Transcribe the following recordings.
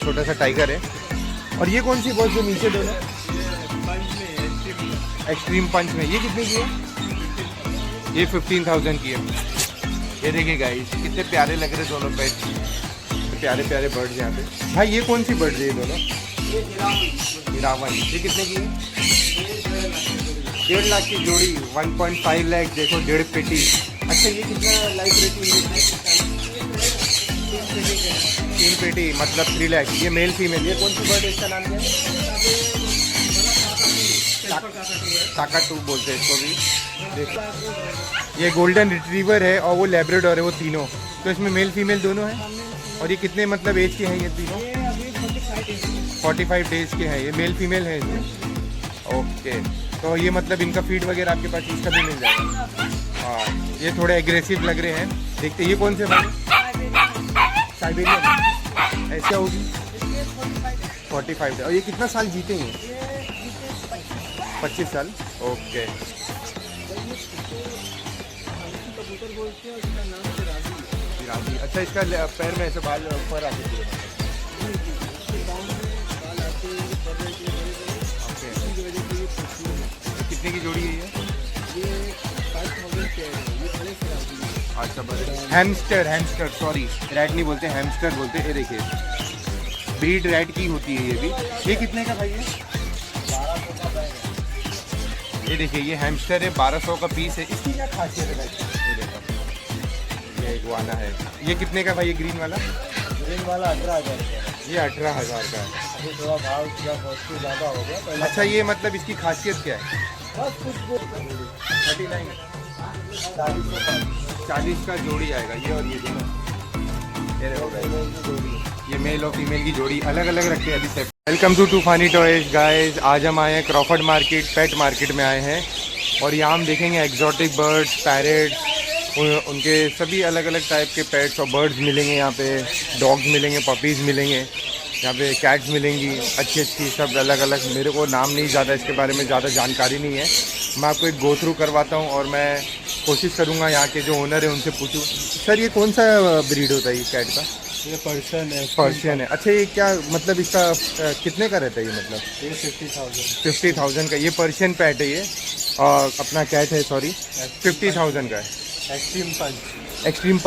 छोटा सा टाइगर है। और ये कौन सी बॉस जो नीचे दोनों एक्सट्रीम पंच में, ये कितने की है? ये 15,000 की है। ये देखिए गाइस कितने प्यारे लग रहे दोनों पेट, प्यारे प्यारे बर्ड्स यहाँ पे। भाई ये कौन सी बर्ड्स है ये दोनों? हिरावन। ये कितने की है? 1.5 लाख की जोड़ी, 1.5 लाख। देखो 1.5 पेटी। अच्छा ये कितना लाइफ रेटिंग है? 3 पेटी मतलब 3 लाख। ये मेल फीमेल। ये कौन सी बर्ड है, इसका नाम क्या है? काकाटू बोलते हैं इसको भी। देखो ये गोल्डन रिट्रीवर है और वो लैब्राडोर है, वो तीनों। तो इसमें मेल फीमेल दोनों हैं। और ये कितने मतलब एज के हैं ये तीनों? 45 डेज के हैं। ये मेल फीमेल है इसमें। ओके, तो ये मतलब इनका फीड वगैरह आपके पास इसका भी मिल जाएगा। हाँ, ये थोड़े एग्रेसिव लग रहे हैं। देखते ये कौन से भाई? साइबेरियन। ऐसा होगी 45। और ये कितना साल जीते हैं? 25 साल। ओके। अच्छा इसका पैर में ऐसे बाल ऊपर आते हैं। कितने की जोड़ी है ये? 5,000 के है। अच्छा बस हैमस्टर सॉरी, रैट नहीं बोलते, हैमस्टर बोलते हैं। ये देखिए ब्रीड रैट की होती है ये भी। ये कितने का भाई है? 1200 का। ये देखिए ये हैमस्टर है, 1200 का पीस है। इसकी क्या खासियत है भाई? ये देखो ये इगुआना है। ये कितने का भाई? ये ग्रीन वाला 18,000 का। ये 18,000 का है। अभी थोड़ा भाव ज़्यादा हो गया। अच्छा ये मतलब इसकी खासियत क्या है? 39 40 का जोड़ी आएगा ये। और ये दोनों ये मेल और फीमेल की जोड़ी अलग अलग रखते हैं अभी से। वेलकम टू तूफानी टॉयज गाइस। आज हम आए हैं क्रॉफर्ड मार्केट, पेट मार्केट में आए हैं। और यहाँ हम देखेंगे एग्जॉटिक बर्ड्स, पैरेट्स, उनके सभी अलग अलग टाइप के पेट्स और बर्ड्स मिलेंगे। यहाँ पे डॉग्स मिलेंगे, पपीज़ मिलेंगे, यहाँ पे कैट्स मिलेंगी अच्छी अच्छी, सब अलग अलग। मेरे को नाम नहीं ज़्यादा इसके बारे में ज़्यादा जानकारी नहीं है। मैं आपको एक गो थ्रू करवाता हूँ और मैं कोशिश करूँगा यहाँ के जो ओनर है उनसे पूछूँ। सर ये कौन सा ब्रीड होता है ये कैट का? ये पर्शियन है। पर्शियन है। अच्छा ये क्या मतलब इसका कितने का रहता है ये? मतलब ये 50,000। 50,000 का। ये पर्शियन पैट है ये, और अपना कैट है सॉरी, 50,000 का है। एक्सट्रीम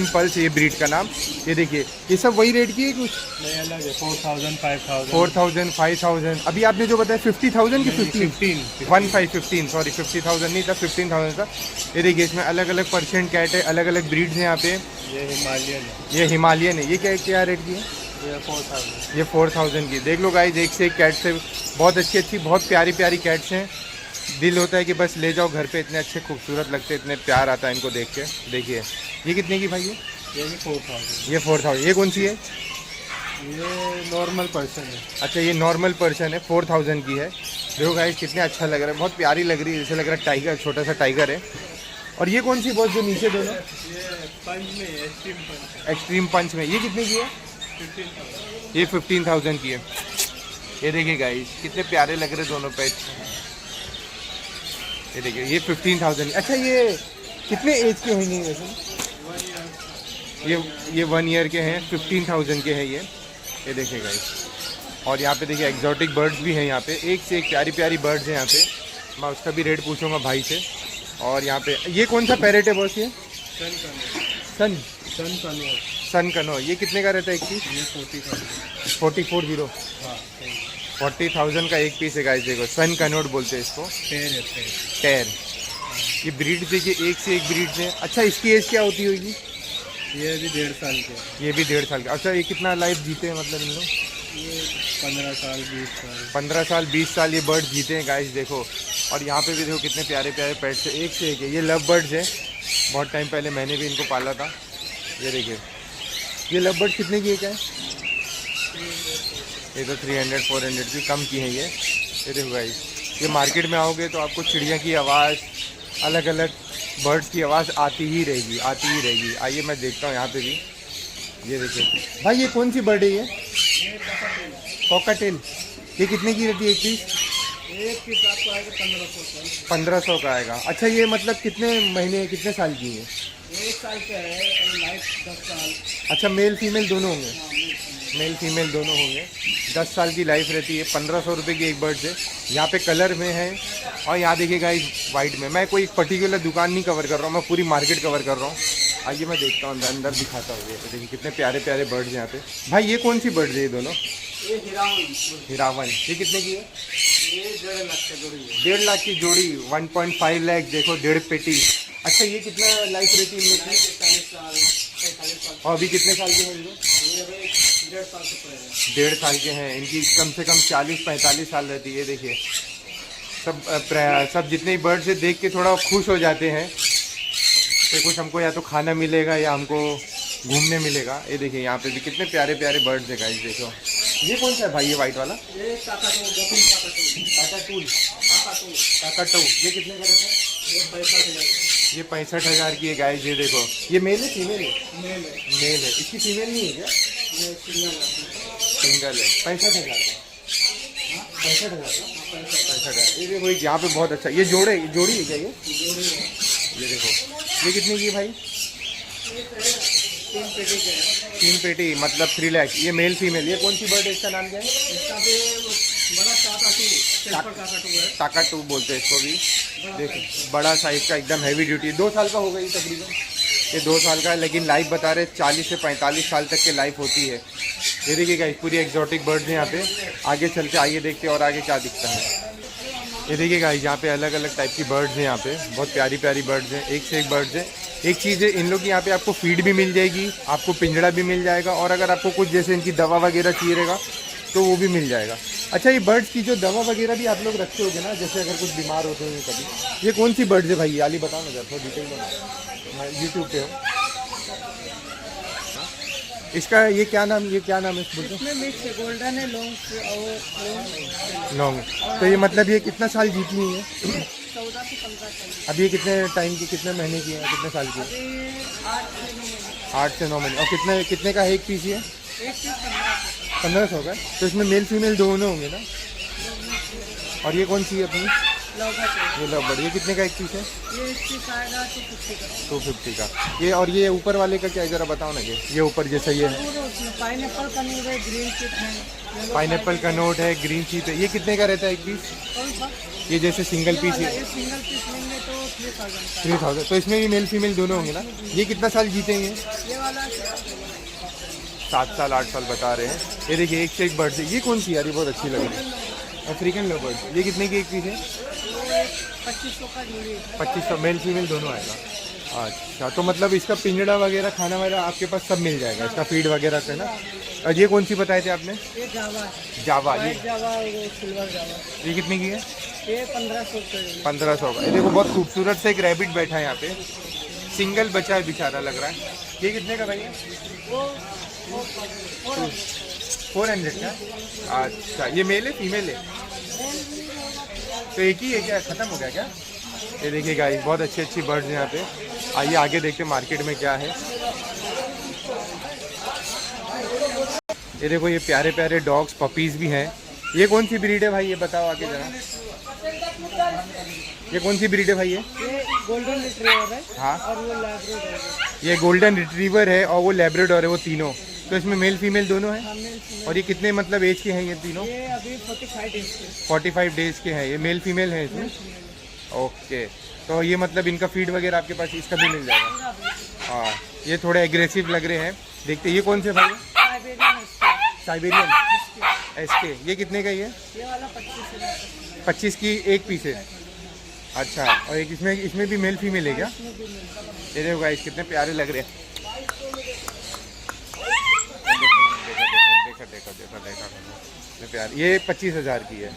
पल्स ये ब्रीड का नाम। ये देखिए ये सब वही रेट की है कुछ नहीं अलग है? 4,000 5,000 4,000 5,000। अभी आपने जो बताया 50,000 की 15 सॉरी 50,000 नहीं था, 15,000 था। ये देखिए इसमें अलग अलग पर्शियन कैट है, अलग अलग ब्रीड्स हैं यहाँ पे। ये हिमालयन है। ये क्या रेट की है? ये 4,000 की। देख लो गाइस, एक से एक कैट से बहुत अच्छी अच्छी बहुत प्यारी प्यारी कैट्स हैं। दिल होता है कि बस ले जाओ घर पे, इतने अच्छे खूबसूरत लगते हैं, इतने प्यार आता है इनको देख के। देखिए ये कितने की भाई है? ये 4,000। ये 4,000। ये कौन सी है? ये नॉर्मल पर्सन है। अच्छा ये नॉर्मल पर्सन है, 4,000 की है। देखो गाइस कितने अच्छा लग रहा है, बहुत प्यारी लग रही है, जैसे लग रहा है टाइगर, छोटा सा टाइगर है। और ये कौन सी बॉस जो नीचे दोनों? ये पंच में एक्सट्रीम पंच में। ये कितने की है? 15,000। ये 15,000 की है। ये देखिए गाइस कितने प्यारे लग रहे दोनों पेट। ये देखिए ये 15,000। अच्छा ये कितने एज के होंगे वैसे? ये 1 ईयर के हैं, 15,000 के हैं ये देखिए गाइस। और यहाँ पे देखिए एग्जॉटिक बर्ड्स भी हैं यहाँ पे, एक से एक प्यारी प्यारी बर्ड्स हैं यहाँ पे। मैं उसका भी रेट पूछूंगा भाई से। और यहाँ पे ये कौन सा पैरेट है बॉस? ये सन कनौर। ये कितने का रहता है एक पीस? ये 40,000। 40,000 का एक पीस है गाइस। देखो सन कनौर बोलते हैं इसको। टेर। ये ब्रीड देखिए एक से एक ब्रीड है। अच्छा इसकी एज क्या होती होगी? ये भी 1.5 साल के। ये भी 1.5 साल का। अच्छा ये कितना लाइफ जीते हैं मतलब इन लोग? ये 15 साल 20 साल 15 साल 20 साल ये बर्ड्स जीते हैं गाइस देखो। और यहाँ पे भी देखो कितने प्यारे प्यारे पेट्स हैं, एक से एक है। ये लव बर्ड्स हैं, बहुत टाइम पहले मैंने भी इनको पाला था। ये देखिए ये लव बर्ड्स कितने की है क्या है? ये तो 300-400 की कम की है ये देखो गाइस। ये मार्केट में आओगे तो आपको चिड़िया की आवाज़, अलग अलग बर्ड्स की आवाज़ आती ही रहेगी। आइए मैं देखता हूँ यहाँ पे भी। ये देखिए भाई ये कौन सी बर्ड है ये? कॉकाटेल। ये कितने की रहती है एक पीस? एक पीस आपको आएगा 1500 का आएगा। अच्छा ये मतलब कितने महीने कितने साल की है? 1 साल का है और लाइफ 10 साल। अच्छा मेल फीमेल दोनों होंगे? मेल फीमेल दोनों होंगे। 10 साल की लाइफ रहती है। 1500 रुपये की एक बर्ड है। यहाँ पे कलर में है और यहाँ देखिए गाइस वाइट में। मैं कोई एक पर्टिकुलर दुकान नहीं कवर कर रहा हूँ, मैं पूरी मार्केट कवर कर रहा हूँ। आइए मैं देखता हूँ अंदर दिखाता हूँ। ये देखिए कितने प्यारे प्यारे बर्ड्स यहाँ पे। भाई ये कौन सी बर्ड्स है ये दोनों? ये हिरावन। ये कितने की है? ये 1.5 लाख का जोड़ी है। 1.5 लाख की जोड़ी, 1.5 लाख। देखो 1.5 पेटी। अच्छा ये कितना लाइफ रहती है इन लोग की? 40 साल 45 साल। और अभी कितने साल के हैं ये? ये अभी 1.5 साल से पड़ेगा। 1.5 साल के हैं। इनकी कम से कम 40-45 साल रहती है। देखिए सब जितने बर्ड्स से देख के थोड़ा खुश हो जाते हैं कि कुछ हमको या तो खाना मिलेगा या हमको घूमने मिलेगा। ये देखिए यहाँ पे भी कितने प्यारे प्यारे बर्ड्स है गाइस। देखो ये कौन सा है भाई? ये वाइट वाला ये काकाटू। काकाटू। ये कितने का रहता है? ये 65,000। ये 65,000 की है गाइस। ये देखो ये मेल है फीमेल है? मेल है। मेल है। इसकी फीमेल नहीं है क्या? ये सिंगल है। सिंगल है। 65,000 का। 65,000 का। 65,000। ये देखो यहाँ पे बहुत अच्छा। ये जोड़ी है क्या ये? ये देखो ये कितने की है भाई? 3 पेटी के हैं। 3 पेटी मतलब 3 लाख। ये मेल फीमेल। ये कौन सी बर्ड है? इसका नाम क्या है? इसका भी बड़ा काकाटू है। काकाटू बोलते हैं इसको भी। देखो बड़ा साइज का एकदम हैवी ड्यूटी। 2 साल का होगा ये तकरीबन। ये 2 साल का है लेकिन लाइफ बता रहे 40 से 45 साल तक की लाइफ होती है। ये देखिए गाइस पूरी एक्जॉटिक बर्ड्स हैं यहाँ पे। आगे चलते आइए देखते और आगे क्या दिखता है। ये देखिए गाइस यहाँ पे अलग अलग टाइप की बर्ड्स हैं। यहाँ पे बहुत प्यारी प्यारी बर्ड्स हैं। एक से एक बर्ड्स हैं। एक चीज़ है इन लोग की यहाँ पे आपको फीड भी मिल जाएगी, आपको पिंजड़ा भी मिल जाएगा और अगर आपको कुछ जैसे इनकी दवा वगैरह चाहिए रहेगा तो वो भी मिल जाएगा। अच्छा ये बर्ड्स की जो दवा वगैरह भी आप लोग रखते होगे ना, जैसे अगर कुछ बीमार होते हैं कभी। ये कौन सी बर्ड्स है भाई? आली बताओ ना जरा थोड़ा डिटेल बताओ। मैं यूट्यूब पे हूँ। इसका ये क्या नाम है इस बुल का? इसमें मिक्स है, गोल्डन है, लॉन्ग। लॉन्ग। तो ये मतलब ये कितना साल जीती है? 14 से 15 साल। अब ये कितने टाइम की, कितने महीने की है, कितने साल की है? अभी 8 से 9 महीने। 8 से 9 महीने। और कितने का एक पीस है? एक चीज 1500। 1500 का। तो इसमें मेल फीमेल दोनों होंगे ना? और ये कौन सी है अपनी? ये लवबर्ड। ये कितने का एक पीस है? ये इसकी आएगा 250 का। 250 का। ये और ये ऊपर वाले का क्या है जरा बताओ ना। ये ऊपर जैसा ये है पाइनएप्पल का नोट है, ग्रीन चिप है। पाइनएप्पल का नोट है, ग्रीन चीप है। ये कितने का रहता है एक पीस? कौन सा? ये जैसे सिंगल पीस है ये सिंगल पीस लेंगे तो 3000 का। 3000। तो इसमें भी मेल फीमेल दोनों होंगे ना? ये कितना साल जीतेंगे? ये वाला 7 साल 8 साल बता रहे हैं। ये देखिए एक से एक बर्ड है। ये कौन सी यार? ये बहुत अच्छी लग रही है। African lovebird. ये कितने की एक पीस है? 2500 का जोड़ी है। 2500। मेल फीमेल दोनों आएगा। अच्छा तो मतलब इसका पिंजड़ा वगैरह खाना वगैरह आपके पास सब मिल जाएगा, इसका फीड वगैरह से ना? और ये कौन सी बताए थे आपने? ये जावा है। जावा। ये व्हाइट जावा और वो सिल्वर जावा। ये कितने की है? ये 1500 का जोड़ी। 1500 का। ये देखो बहुत खूबसूरत से एक रैबिट बैठा है यहाँ पे। सिंगल बचा है बेचारा लग रहा है। ये कितने का भाई है? वो 400 का। अच्छा ये मेल है फीमेल है? तो एक ही है क्या? ख़त्म हो गया क्या? ये देखिए गाइस बहुत अच्छी अच्छी बर्ड्स हैं यहाँ पे। आइए आगे देखते हैं मार्केट में क्या है। ये देखो ये प्यारे प्यारे डॉग्स पपीज़ भी हैं। ये कौन सी ब्रीड है भाई? ये बताओ आगे जरा। ये कौन सी ब्रीड है भाई? ये गोल्डन रिट्रीवर है। हाँ। और वो लैब्राडोर है। ये गोल्डन रिट्रीवर है और वो लैब्राडोर है, वो तीनों। तो इसमें मेल फीमेल दोनों हैं? हाँ, मेल फीमेल। और ये कितने मतलब एज के हैं ये तीनों? ये अभी 45 डेज के। 45 डेज़ के हैं। ये मेल फीमेल हैं इसमें? ओके। तो ये मतलब इनका फीड वगैरह आपके पास इसका भी मिल जाएगा? हाँ। ये थोड़े एग्रेसिव लग रहे हैं। देखते ये कौन से भाई? साइबेरियन है। साइबेरियन एसके। ये कितने का ये? ये वाला 25 25 की एक पीस है। अच्छा और एक इसमें भी मेल फीमेल है क्या? ये देखो गाइस कितने प्यारे लग रहे हैं। देखा कितने प्यारे। ये 25,000 की है।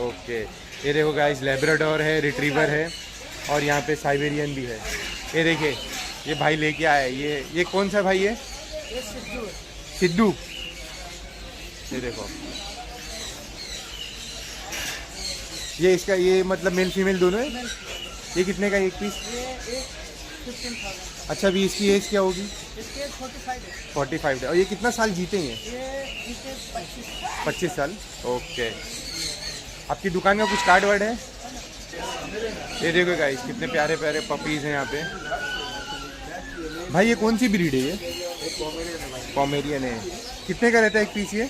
ओके। ये देखो गाइस लैब्राडोर है, रिट्रीवर है और यहाँ पे साइबेरियन भी है। ये देखिए ये भाई लेके आया है। ये कौन सा भाई है? ये सिद्धू है। सिद्धू। ये देखो ये इसका ये मतलब मेल फीमेल दोनों है। ये कितने का एक पीस? ये एक 15,000। अच्छा अभी इसकी एज क्या होगी? इसके 45 है। 45 है। और ये कितना साल जीतेंगे? ये इनके 25। 25 साल। ओके। आपकी दुकान में कुछ कार्ड वर्ड है? ये देखो गाइस कितने प्यारे प्यारे पपीज़ हैं यहाँ पे। भाई ये कौन सी ब्रीड है? ये पोमेरियन है। कितने का रहता है एक पीस ये?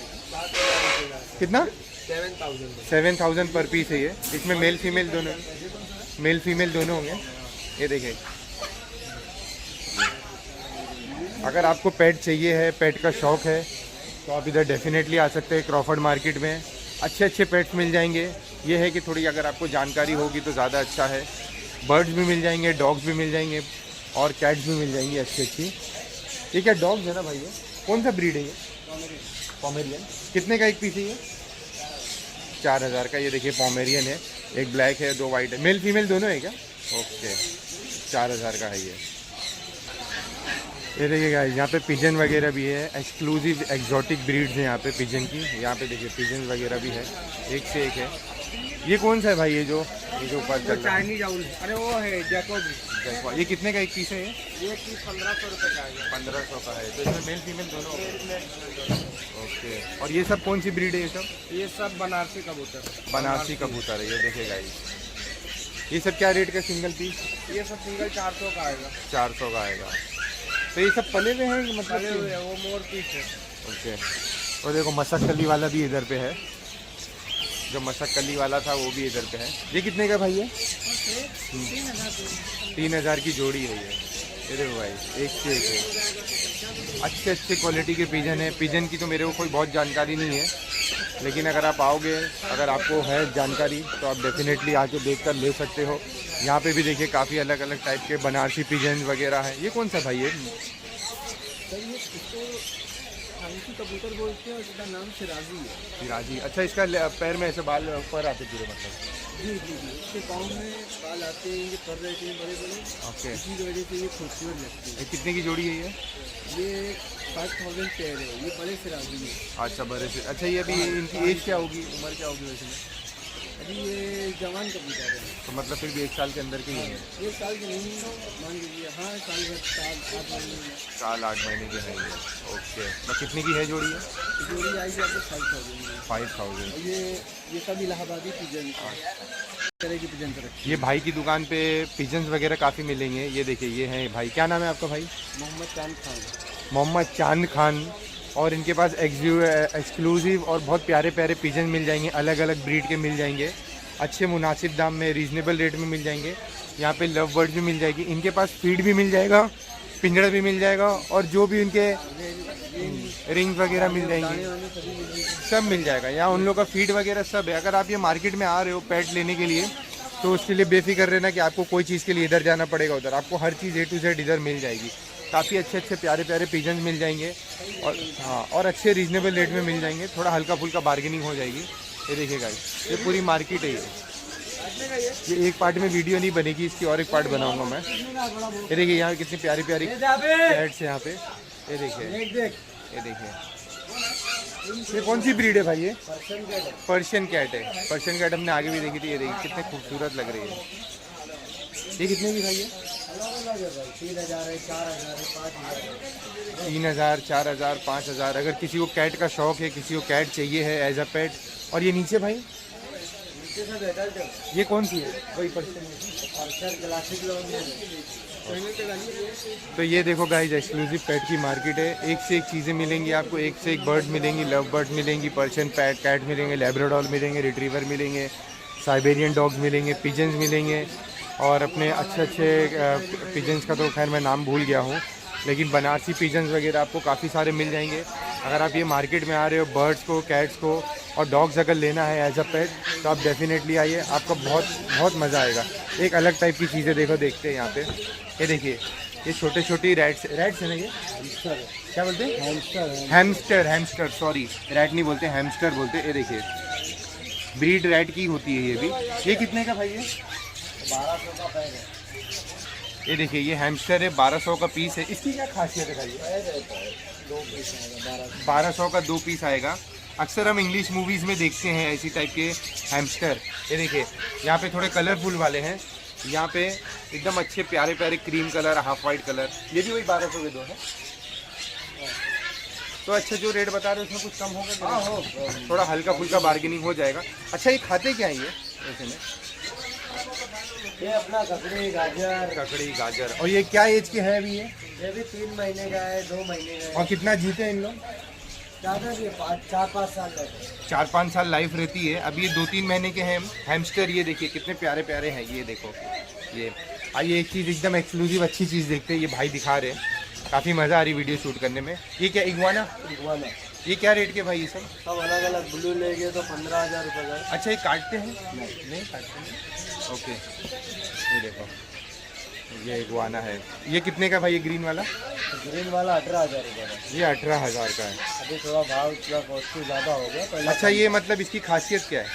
कितना? 7,000 पर पीस है ये। इसमें मेल फीमेल दोनों होंगे। ये देखिए, अगर आपको पेट चाहिए है, पेट का शौक है, तो आप इधर डेफिनेटली आ सकते हैं। क्रॉफर्ड मार्केट में अच्छे अच्छे पेट्स मिल जाएंगे। ये है कि थोड़ी अगर आपको जानकारी होगी तो ज़्यादा अच्छा है। बर्ड्स भी मिल जाएंगे, डॉग्स भी मिल जाएंगे और कैट्स भी मिल जाएंगी अच्छी अच्छी। ये क्या डॉग्स है ना भाई? ये कौन सा ब्रीड है ये? पॉमेरियन। कितने का एक पीस है ये? 4,000 का। ये देखिए पॉमेरियन है, एक ब्लैक है, 2 वाइट है। मेल फीमेल दोनों है क्या? ओके, 4,000 का है ये। ये देखिए गाइस, यहाँ पे पिजन वगैरह भी है, एक्सक्लूसिव एक्जॉटिक ब्रीड्स हैं यहाँ पे पिजन की। यहाँ पे देखिए पिजन वगैरह भी है, एक से एक है। ये कौन सा है भाई? ये जो ऊपर चल रहा है चाइनीज आउल, अरे वो है जैकोब। ये कितने का एक पीस है ये? ये पीस 1,500 रुपये का है। 1500 का है। तो इसमें मेल फीमेल दोनों? ओके। और ये सब कौन सी ब्रीड है ये सब? ये सब बनारसी कबूतर। बनारसी कबूतर है। ये देखिए गाइस, ये सब क्या रेट का सिंगल पीस? ये सब सिंगल 400 का आएगा। 400 का आएगा। तो ये सब पले हुए हैं मतलब? पले हुए हैं, वो मोर पीस है। ओके। और देखो मसक कली वाला भी इधर पे है, जो मसक कली वाला था वो भी इधर पे है। ये कितने का भाई है? 3,000 की जोड़ी है ये देखो भाई, एक से एक है। अच्छे अच्छे क्वालिटी के पिजन है। पिजन की तो मेरे को कोई बहुत जानकारी नहीं है, लेकिन अगर आप आओगे, अगर आपको है जानकारी, तो आप डेफिनेटली आके देख कर ले सकते हो। यहाँ पे भी देखिए काफ़ी अलग अलग टाइप के बनारसी पिजन वगैरह हैं। ये कौन सा भाई है? खानसी कबूतर बोलते हैं और इसका नाम सिराजी है। सिराजी। अच्छा, इसका पैर में ऐसे बाल ऊपर आते पूरे मतलब? जी, इसके पाँव में बाल आते हैं, ये पर रहते हैं बड़े बड़े। ओके। इसी की वजह से ये खूबसूरत लगती है। ये कितने की जोड़ी है ये? ये 5,000 पेयर है। ये बड़े सिराजी है। अच्छा, बड़े से। अच्छा, ये अभी इनकी एज क्या होगी, उम्र क्या होगी वैसे में? अभी ये जवान कबूतर है। तो मतलब फिर भी 1 साल के अंदर की ही है? 1 साल के नहीं, मान लीजिए। हाँ, साल 8 महीने। साल 8 महीने के है ये। ओके। तो कितने की है जोड़ी है? जोड़ी आएगी आपको 5,000। 5,000। ये सब इलाहाबादी पिजन तरह की पिजन रखी। ये भाई की दुकान पे पिजन्स वगैरह काफ़ी मिलेंगे। ये देखिए, ये है भाई। क्या नाम है आपका भाई? मोहम्मद चांद खान। मोहम्मद चांद खान। और इनके पास एक्सक्लूसिव और बहुत प्यारे प्यारे पिजन मिल जाएंगे, अलग अलग ब्रीड के मिल जाएंगे, अच्छे मुनासिब दाम में, रीज़नेबल रेट में मिल जाएंगे। यहाँ पे लव बर्ड्स भी मिल जाएगी, इनके पास फीड भी मिल जाएगा, पिंजड़ा भी मिल जाएगा, और जो भी उनके रिंग्स वगैरह मिल जाएंगे, सब मिल जाएगा। यहाँ उन लोग का फीड वगैरह सब है। अगर आप ये मार्केट में आ रहे हो पेट लेने के लिए, तो उसके लिए बेफिक्र रहना कि आपको कोई चीज़ के लिए इधर जाना पड़ेगा, उधर आपको हर चीज़ A to Z इधर मिल जाएगी। काफ़ी अच्छे अच्छे प्यारे प्यारे पिजन मिल जाएंगे, और हाँ, और अच्छे रीजनेबल रेट में मिल जाएंगे। थोड़ा हल्का फुल्का बार्गेनिंग हो जाएगी। ये देखिए गाइस, ये पूरी मार्केट है ये एक पार्ट में वीडियो नहीं बनेगी इसकी, और एक पार्ट बनाऊंगा मैं। ये देखिए यहाँ कितनी प्यारी प्यारी कैट्स है यहाँ पे। ये देखिए, ये देखिए, ये कौन सी ब्रीड है भाई? ये पर्शियन कैट है। पर्शियन कैट हमने आगे भी देखी थी। ये देखिए कितने खूबसूरत लग रही है। ये कितने की भाई है? 3,000 है, 4,000 है, 5,000। 3,000, 4,000, 5,000। अगर किसी को कैट का शौक है, किसी को कैट चाहिए है एज अ पेट। और ये नीचे भाई, ये कौन सी है? वही पर्शियन क्लासिक लोग हैं। तो ये देखो गाइस, एक्सक्लूसिव पेट की मार्केट है। एक से एक चीज़ें मिलेंगी आपको, एक से एक बर्ड मिलेंगी, लव बर्ड मिलेंगी, पर्शियन कैट मिलेंगे, लैब्राडोर मिलेंगे, रिट्रीवर मिलेंगे, साइबेरियन डॉग्स मिलेंगे, पिजन्स मिलेंगे, और अपने अच्छे अच्छे पिजन्स का तो खैर मैं नाम भूल गया हूँ, लेकिन बनारसी पिजन्स वगैरह आपको काफ़ी सारे मिल जाएंगे। अगर आप ये मार्केट में आ रहे हो बर्ड्स को, कैट्स को और डॉग्स अगर लेना है एज अ पेट, तो आप डेफिनेटली आइए, आपको बहुत बहुत मज़ा आएगा। एक अलग टाइप की चीज़ें देखते हैं यहाँ पे। ये देखिए, ये छोटे छोटी रैट्स है ना? ये क्या बोलते हैं? हैमस्टर। सॉरी, रैट नहीं बोलते, हैमस्टर बोलते। ये देखिए, ब्रीड रैट की होती है ये भी। ये कितने का भाई है? 1200 का पैर है। ये देखिए, ये हैमस्टर है, 1200 का पीस है। इसकी क्या खासियत है भाई? 2 पीस आएगा, 1200 का 2 पीस आएगा। अक्सर हम इंग्लिश मूवीज़ में देखते हैं ऐसी टाइप के हैमस्टर। ये देखिए, यहाँ पे थोड़े कलरफुल वाले हैं, यहाँ पे एकदम अच्छे प्यारे प्यारे cream colour, half white colour. ये भी वही 1200 के 2 है। तो अच्छा, जो रेट बता रहे हो उसमें कुछ कम होगा? हाँ, हो थोड़ा हल्का फुल्का बार्गेनिंग हो जाएगा। अच्छा, ये खाते क्या है ये ऐसे में? ये अपना ककड़ी गाजर। और ये क्या एज के है अभी? ये भी 3 महीने का है, 2 महीने का है। और कितना जीते हैं इन लोग? ज़्यादा भी 4-5 साल लगेगा। 4-5 साल लाइफ रहती है। अब ये 2-3 महीने के हैं हैमस्टर। ये देखिए कितने प्यारे प्यारे हैं, ये देखो ये। आइए एक चीज़ एकदम एक्सक्लूसिव अच्छी चीज़ देखते हैं, ये भाई दिखा रहे हैं, काफ़ी मज़ा आ रही वीडियो शूट करने में। ये क्या इग्वाना? इग्वाना ये क्या रेट के भाई ये सब? सब अलग अलग। ब्लू लेंगे तो 15,000 रुपये का। अच्छा ये काटते हैं? नहीं काटते हैं। ओके ये देखो ये इग्वाना है। ये कितने का भाई ये ग्रीन वाला? ग्रीन वाला 18,000 रुपये का। ये 18,000 का है। अभी थोड़ा भाव थोड़ा कॉस्टली ज़्यादा हो गया पहले। अच्छा ये मतलब इसकी खासियत क्या है?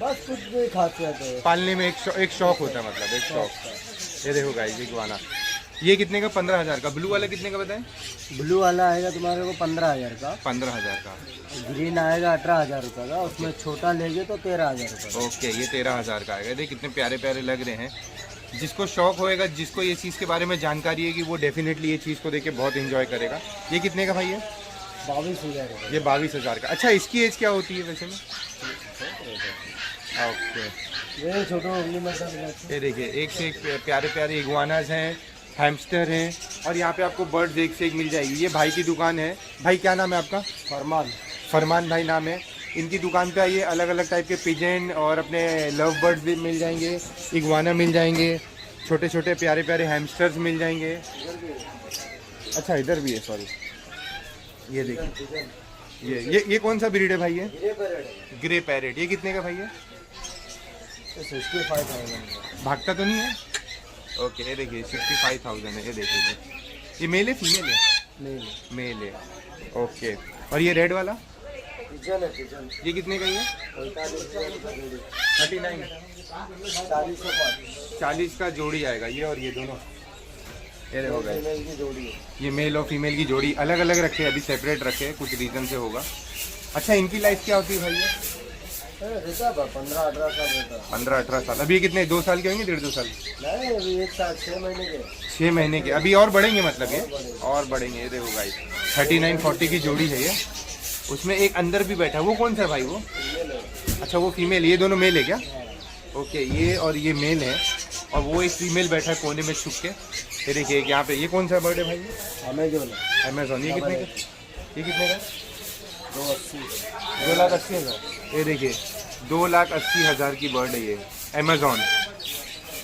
बस कुछ भी खासियत है। पालने में एक शौक होता है, मतलब एक शौक। ये देखो गाइस इग्वाना। ये कितने का? 15,000 का। ब्लू वाला कितने का बताएं? ब्लू वाला आएगा तुम्हारे को 15,000 का। 15,000 का। ग्रीन आएगा 18,000 रुपये का। उसमें छोटा लेंगे तो 13,000 रुपये का। ओके ये 13,000 का आएगा। देखिए कितने प्यारे प्यारे लग रहे हैं। जिसको शौक होएगा, जिसको ये चीज़ के बारे में जानकारी है कि वो डेफिनेटली ये चीज़ को देख के बहुत इंजॉय करेगा। ये कितने का भाई है? 22,000 रुपये। ये 22,000 का। अच्छा इसकी एज क्या होती है वैसे में? ओके ये छोटे उंगली में सब। ये देखिए एक से एक प्यारे प्यारे इग्वानाज हैं, हैमस्टर हैं, और यहाँ पे आपको बर्ड्स एक से एक मिल जाएगी। ये भाई की दुकान है। भाई क्या नाम है आपका? फरमान। फरमान भाई नाम है। इनकी दुकान पे आइए, अलग अलग टाइप के पिजन और अपने लव बर्ड्स भी मिल जाएंगे, इग्वाना मिल जाएंगे, छोटे छोटे प्यारे प्यारे हैमस्टर्स मिल जाएंगे। अच्छा इधर भी है, सॉरी। ये देखिए ये कौन सा ब्रीड है भाई? ये ग्रे पैरेट। ये कितने का भाई है? 65,000। भागता तो नहीं है? ओके ये देखिए 65,000 है। ये देखिए ये मेल है फीमेल है? नहीं मेल है। ओके और ये रेड वाला? पिजन है पिजन। ये कितने का? ये 39 40 का जोड़ी आएगा ये, और ये दोनों। ये देखो गाइस की जोड़ी है। ये मेल और फीमेल की जोड़ी अलग अलग रखे हैं, अभी सेपरेट रखे हैं, कुछ रीज़न से होगा। अच्छा इनकी लाइफ क्या होती है भाई? ये रहता है 15-18 साल रहता है। 15-18 साल। अभी ये कितने 2 साल के होंगे? 1.5-2 साल? नहीं अभी 1 साल 6 महीने के। 6 महीने के। अभी और बढ़ेंगे मतलब ये और बढ़ेंगे। ये देखो गाइस 39-40 की जोड़ी है ये। उसमें एक अंदर भी बैठा है, वो कौन सा है भाई? वो अच्छा वो फीमेल। ये दोनों मेल है क्या? ओके ये और ये मेल है, और वो एक फीमेल बैठा है कोने में छुप के। ये देखिए यहाँ पे। ये कौन सा बर्ड है भाई? अमेजोन है। अमेजोन। ये कितने का? ये कितने का? 280। 2,80,000। ये देखिए 2,80,000 की बर्ड है ये अमेजोन।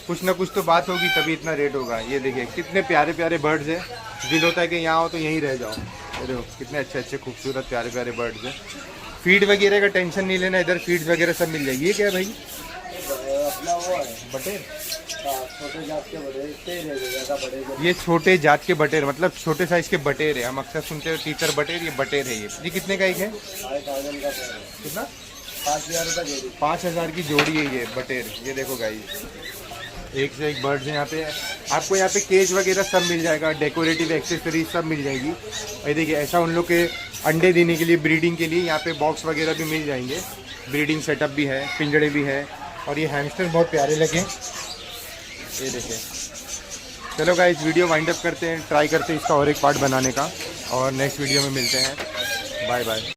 कुछ ना कुछ तो बात होगी तभी इतना रेट होगा। ये देखिए कितने प्यारे प्यारे बर्ड्स हैं। दिल होता है कि यहाँ हो तो यहीं रह जाओ। ये देखो कितने अच्छे अच्छे खूबसूरत प्यारे प्यारे बर्ड्स हैं। फीड वगैरह का टेंशन नहीं लेना, इधर फीड्स वगैरह सब मिल जाएगी। ये क्या है भाई? अपना वो है बटेर। छोटे जात के बड़े ज़्यादा बड़े। ये छोटे जात के बटेर, मतलब छोटे साइज के बटेर है। हम अक्सर सुनते हैं टीचर बटेर, ये बटेर है। ये कितने का एक है? 5,000 का है। कितना? 5,000 रुपये जोड़ी। 5,000 की जोड़ी है ये बटेर। ये देखो गाइस एक से एक बर्ड्स हैं यहाँ पे। आपको यहाँ पे केज वगैरह सब मिल जाएगा, डेकोरेटिव एक्सेसरीज सब मिल जाएगी। ये देखिए ऐसा उन लोग के अंडे देने के लिए, ब्रीडिंग के लिए यहाँ पे बॉक्स वगैरह भी मिल जाएंगे। ब्रीडिंग सेटअप भी है, पिंजड़े भी है, और ये हैमस्टर बहुत प्यारे लगे। ये देखिए। चलो गाइस वीडियो वाइंड अप करते हैं, ट्राई करते हैं इसका और एक पार्ट बनाने का, और नेक्स्ट वीडियो में मिलते हैं। Bye bye.